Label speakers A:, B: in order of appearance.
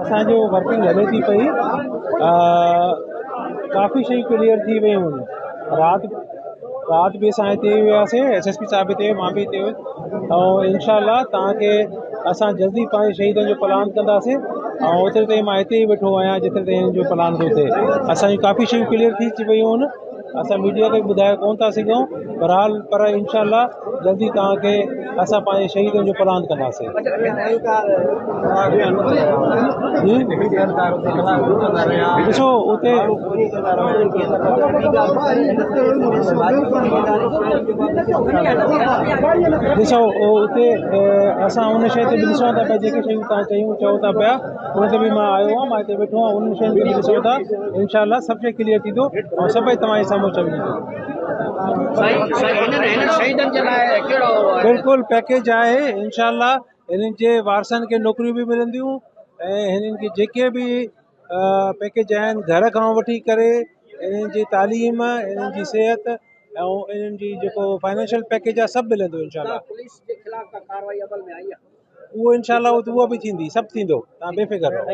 A: असांजो वर्किंग हले थी पई। काफ़ी शयूं क्लियर थी वियूं आहिनि। राति बि असां हिते वियासीं, SSP साहिब हिते, मां बि हिते हुयुसि। ऐं इंशाअल्लाह तव्हांखे असां जल्दी पंहिंजे शहीदनि जो प्लान कंदासीं। ऐं ओतिरे ताईं मां हिते ई वेठो आहियां जेतिरे ताईं हिन जो प्लान थो थिए। असांजी काफ़ी शयूं क्लियर थी वियूं आहिनि। असां मीडिया खे ॿुधाए कोन था सघूं, बहरहाल पर इंशाअल्लाह जल्दी तव्हांखे असां पंहिंजे शहीदनि जो प्लान कंदासीं। ॾिसो उते असां उन शइ ते बि ॾिसूं था पिया, जेके शयूं तव्हां चओ था पिया उन ते बि मां आयो आहियां, मां हिते वेठो आहियां। उन शयुनि ते बि ॾिसूं था, इंशाअल्लाह सभु शइ क्लियर थींदो ऐं सभई तव्हांजे साम्हूं चवंदो। बिल्कुलु पैकेज आहे। इंशाअल्लाह हिननि जे वारसनि खे नौकरियूं बि मिलंदियूं ऐं हिननि खे जेके बि पैकेज आहिनि, घर खां वठी करे इन्हनि जी तालीम, इन्हनि जी सिहत ऐं इन्हनि जी जेको फाइनेंशियल पैकेज आहे, सभु मिलंदो इंशाअल्लाह। उहो इंशाअल्लाह उहा बि थींदी, सभु थींदो, तव्हां बेफ़िक्र रहो।